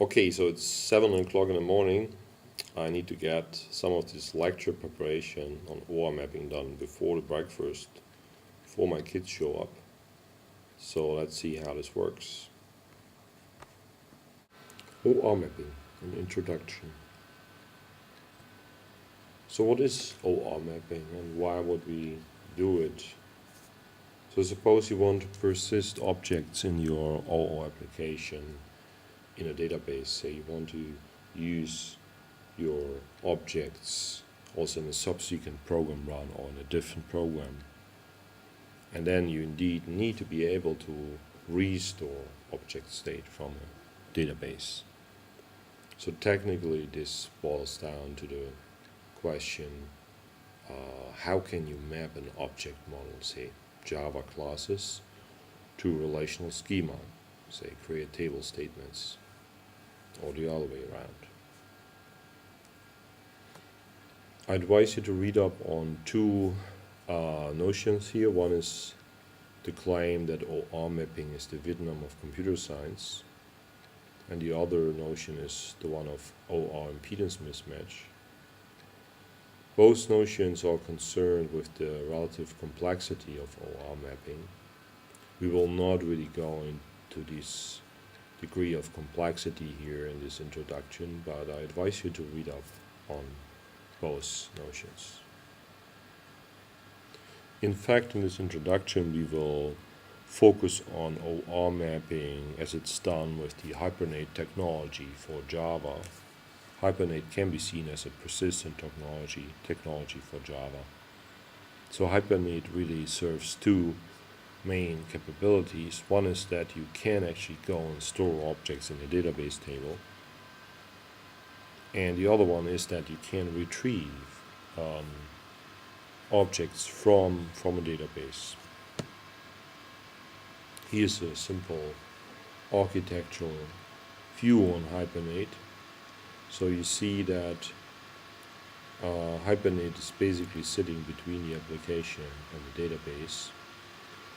Okay, so it's 7 o'clock in the morning. I need to get some of this lecture preparation on OR mapping done before the breakfast, before my kids show up. So let's see how this works. OR mapping, an introduction. So what is OR mapping and why would we do it? So suppose you want to persist objects in your OR application in a database. Say you want to use your objects also in a subsequent program run or in a different program. And then you indeed need to be able to restore object state from a database. So technically this boils down to the question, how can you map an object model, say Java classes, to relational schema, say create table statements, or the other way around. I advise you to read up on two notions here. One is the claim that OR mapping is the Vietnam of computer science, and the other notion is the one of OR impedance mismatch. Both notions are concerned with the relative complexity of OR mapping. We will not really go into this degree of complexity here in this introduction, but I advise you to read up on both notions. In fact, in this introduction, we will focus on OR mapping as it's done with the Hibernate technology for Java. Hibernate can be seen as a persistent technology for Java. So Hibernate really serves two main capabilities. One is that you can actually go and store objects in a database table. And the other one is that you can retrieve objects from a database. Here's a simple architectural view on Hibernate. So you see that Hibernate is basically sitting between the application and the database.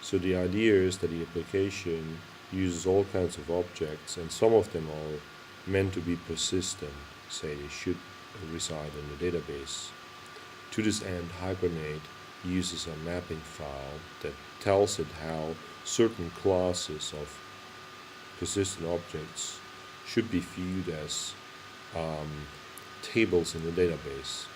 So the idea is that the application uses all kinds of objects, and some of them are meant to be persistent, say they should reside in the database. To this end, Hibernate uses a mapping file that tells it how certain classes of persistent objects should be viewed as tables in the database.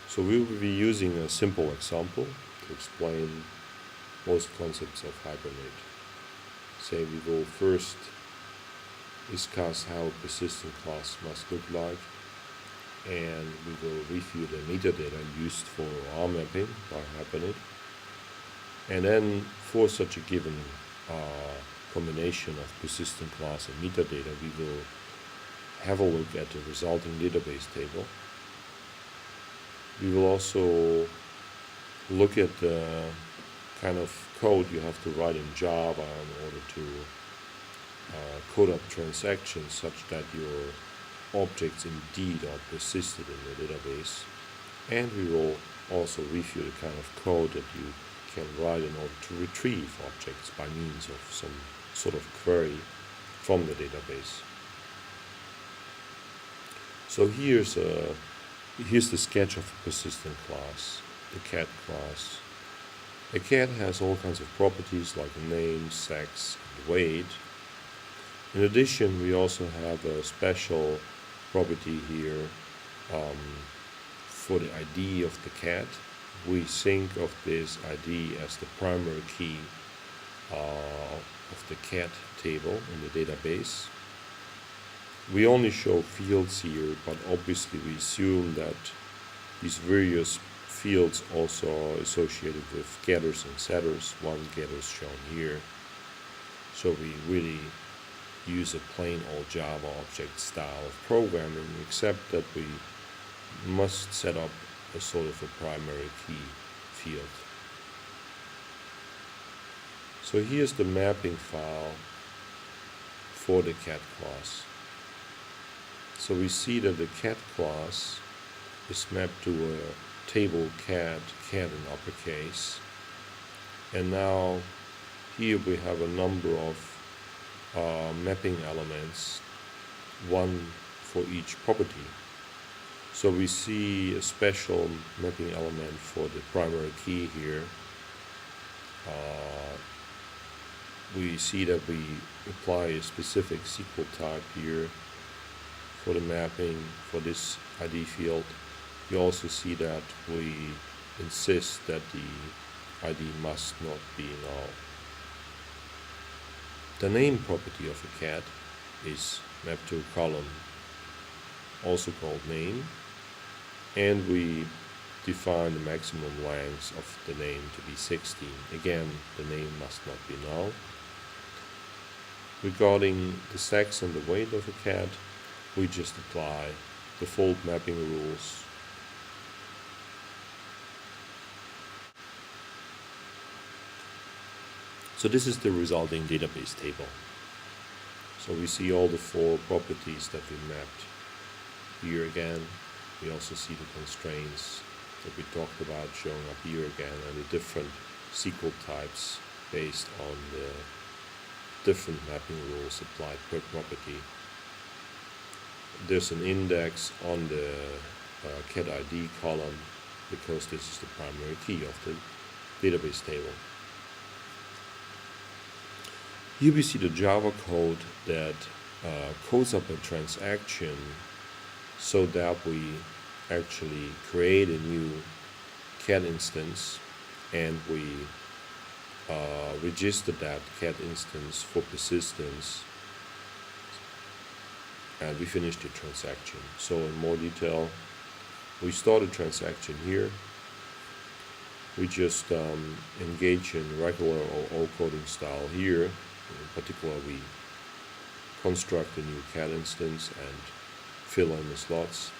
So we will be using a simple example to explain most concepts of Hibernate. Say we will first discuss how a persistent class must look like, and we will review the metadata used for OR mapping by Hibernate. And then for such a given combination of persistent class and metadata, we will have a look at the resulting database table. We will also look at the kind of code you have to write in Java in order to code up transactions such that your objects indeed are persisted in the database. And we will also review the kind of code that you can write in order to retrieve objects by means of some sort of query from the database. So here's the sketch of a persistent class, the cat class. A cat has all kinds of properties like name, sex, and weight. In addition, we also have a special property here for the ID of the cat. We think of this ID as the primary key of the cat table in the database. We only show fields here, but obviously we assume that these various fields also are associated with getters and setters. One getter is shown here. So we really use a plain old Java object style of programming, except that we must set up a sort of a primary key field. So here's the mapping file for the cat class. So we see that the cat class is mapped to a table cat in uppercase. And now here we have a number of mapping elements, one for each property. So we see a special mapping element for the primary key here. We see that we apply a specific SQL type here for the mapping for this ID field. You also see that we insist that the ID must not be null. The name property of a cat is mapped to a column, also called name, and we define the maximum length of the name to be 16. Again, the name must not be null. Regarding the sex and the weight of a cat, we just apply default mapping rules. So this is the resulting database table. So we see all the 4 properties that we mapped here again. We also see the constraints that we talked about showing up here again, and the different SQL types based on the different mapping rules applied per property. There's an index on the cat ID column because this is the primary key of the database table. Here we see the Java code that codes up a transaction so that we actually create a new cat instance, and we register that cat instance for persistence, and we finish the transaction. So in more detail, we start a transaction here. We just engage in regular OO coding style here. In particular, we construct a new cat instance and fill in the slots.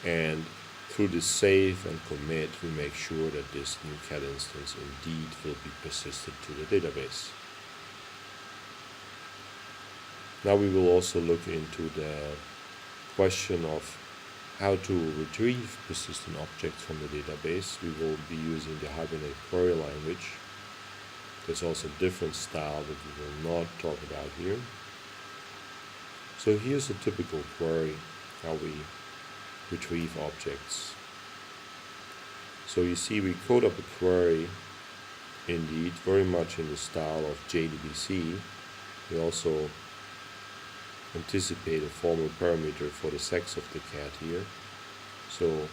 And through this save and commit, we make sure that this new cat instance indeed will be persisted to the database. Now we will also look into the question of how to retrieve persistent objects from the database. We will be using the Hibernate query language. There's also a different style that we will not talk about here. So here's a typical query, how we retrieve objects. So you see we code up a query indeed very much in the style of JDBC. We also anticipate a formal parameter for the sex of the cat here. So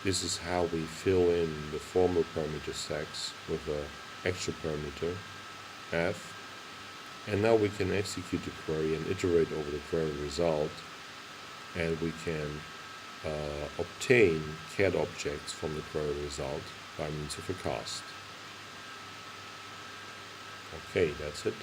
this is how we fill in the formal parameter sex with an extra parameter f, and now we can execute the query and iterate over the query result, and we can obtain cat objects from the query result by means of a cast. Okay, that's it.